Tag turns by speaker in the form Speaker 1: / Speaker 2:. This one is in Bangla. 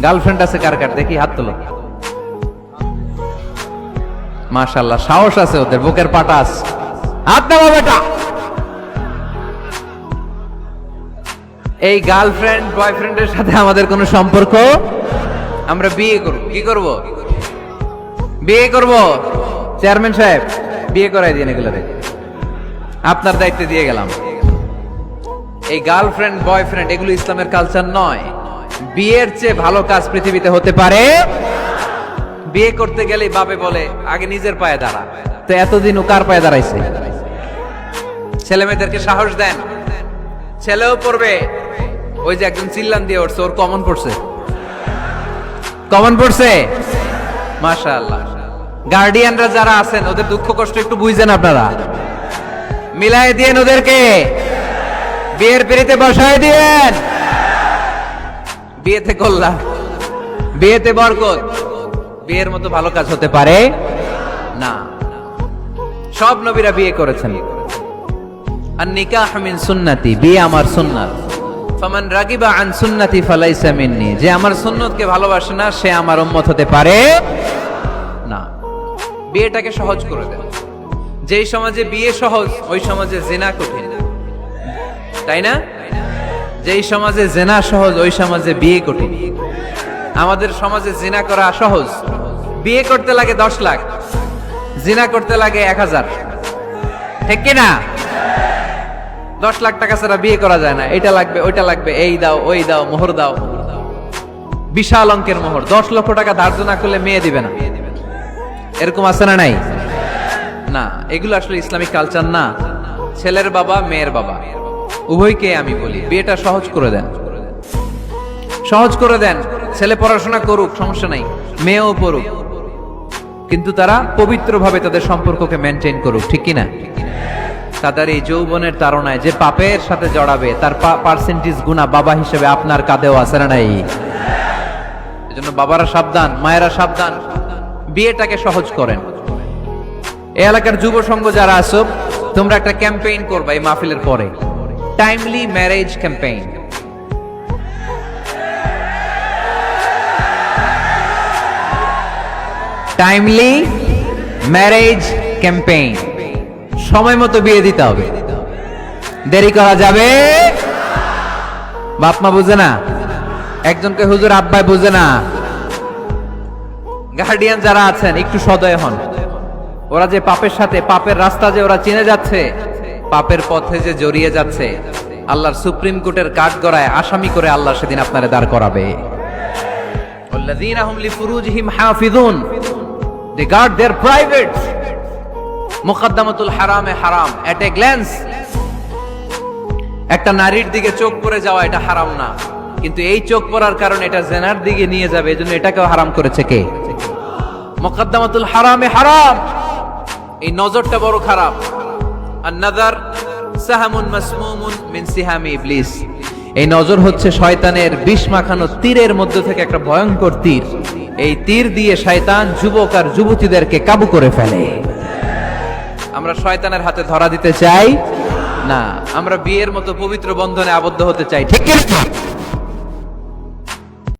Speaker 1: গার্লফ্রেন্ড আছে কার কার দেখি হাত তোলো। মাশাআল্লাহ, সাহস আছে ওদের, বুকের পাটা আছে। হাত নাও বেটা। এই গার্লফ্রেন্ড বয়ফ্রেন্ডের সাথে আমাদের কোনো সম্পর্ক, আমরা বিয়ে করব। কি করব? বিয়ে করব। চেয়ারম্যান সাহেব বিয়ে করাই দিন এগুলোরে, আপনার দায়িত্বে দিয়ে গেলাম। এই গার্লফ্রেন্ড বয়ফ্রেন্ড এগুলো ইসলামের কালচার নয়। বিয়ের চেয়ে ভালো কাজ পৃথিবীতে হতে পারে। বিয়ে করতে গেলেই বাপে বলে আগে নিজের পায়ে দাঁড়া। তো এতদিন ও কার পায়ে দাঁড়াইছে? ছেলে মেয়েদেরকে সাহস দেন, ছেলেও পড়বে। ওই যে একজন চিল্লান দিয়ে উঠছে, ওর কমন পড়ছে, কমন পড়ছে। মাশাআল্লাহ। গার্ডিয়ানরা যারা আছেন ওদের দুঃখ কষ্ট একটু বুঝছেন আপনারা, মিলাই দিয়েন ওদেরকে, বিয়ের পিড়িতে বসায় দিয়েন। বিয়েতে কল্যাণ, বিয়েতে বরকত। বিয়ের মতো ভালো কাজ হতে পারে না। সব নবীরা বিয়ে করেছেন। আর নিকাহ মিন সুন্নতি, বিয়ে আমার সুন্নাত। ফামান রাগিবা আন সুন্নতি ফালাইসা মিন্নি, যে আমার সুন্নতকে ভালোবাসে না সে আমার উম্মত হতে পারে না। বিয়েটাকে সহজ করে দেন। যেই সমাজে বিয়ে সহজ ওই সমাজে জিনা কঠিন, তাই না? যেই সমাজে জিনা সহজ ওই সমাজে বিয়ে কঠিন। আমাদের সমাজে জিনা করা সহজ, বিয়ে করতে লাগে 10 লাখ, জিনা করতে লাগে 1000। ঠিক কি না? 10 লাখ টাকা ছাড়া বিয়ে করা যায় না। এটা লাগবে, ওইটা লাগবে, এই দাও, ওই দাও, মোহর দাও। বিশাল অঙ্কের মোহর। 10 লক্ষ টাকা ধার্য না করলে মেয়ে দিবে না। এরকম আছে না নাই? না, এগুলো আসলে ইসলামিক কালচার না। ছেলের বাবা মেয়ের বাবা উভয়কে আমি বলি বিয়েটা সহজ করে দেন, সহজ করে দেন। ছেলে পড়াশোনা করুক, সমস্যা নাই, মেয়েও পড়ুক, কিন্তু তারা পবিত্রভাবে তাদের সম্পর্ককে মেনটেন করুক। ঠিক কিনা? তাদের এই যৌবনের তাড়নায় যে পাপের সাথে জড়াবে তার পার্সেন্টেজ গুণা বাবা হিসেবে আপনার কাঁধেও আছে না নাই? এজন্য বাবারা সাবধান, মায়েরা সাবধান, বিয়েটাকে সহজ করেন। এই এলাকার যুব সংঘ যারা আছো, তোমরা একটা ক্যাম্পেইন করবা এই মাহফিলের পরে, timely marriage campaign. Timely marriage campaign. সময় মতো বিয়ে দিতে হবে, দেরি করা যাবে। বাপ মা বুঝে না, একজনকে হুজুর আব্বাই বুঝে না। গার্ডিয়ান যারা আছেন একটু সদয় হন। ওরা যে পাপের সাথে, পাপের রাস্তা যে ওরা চিনে যাচ্ছে, পাপের পথে যে জড়িয়ে যাচ্ছে, আল্লাহর সুপ্রিম কোর্টের কাঠগড়ায় আসামি করে আল্লাহ সেদিন আপনারে দাঁড় করাবে। ওয়াল্লাযীনা হুম লিফুরুজিহিম হাফিজুন, দে গার্ড देयर প্রাইভেটস। মুকদ্দামাতুল হারামে হারাম। এট এ গ্ল্যান্স একটা নারীর দিকে চোখ পড়ে যাওয়া এটা হারাম না, কিন্তু এই চোখ পড়ার কারণে এটা জেনার দিকে নিয়ে যাবে, এজন্য এটাকেও হারাম করেছে কে? মুকদ্দামাতুল হারামে হারাম। এই নজরটা বড় খারাপ। আর নাযার সাহামুন মাসমুমুন মিন সিহামি ইবলিস। এই নজর হচ্ছে শয়তানের বিষ মাখানো তীরের মধ্য থেকে একটা ভয়ঙ্কর তীর। এই তীর দিয়ে শয়তান যুবক আর যুবতীদেরকে কাবু করে ফেলে। আমরা শয়তানের হাতে ধরা দিতে চাই না, আমরা বিয়ের মতো পবিত্র বন্ধনে আবদ্ধ হতে চাই। ঠিক কি?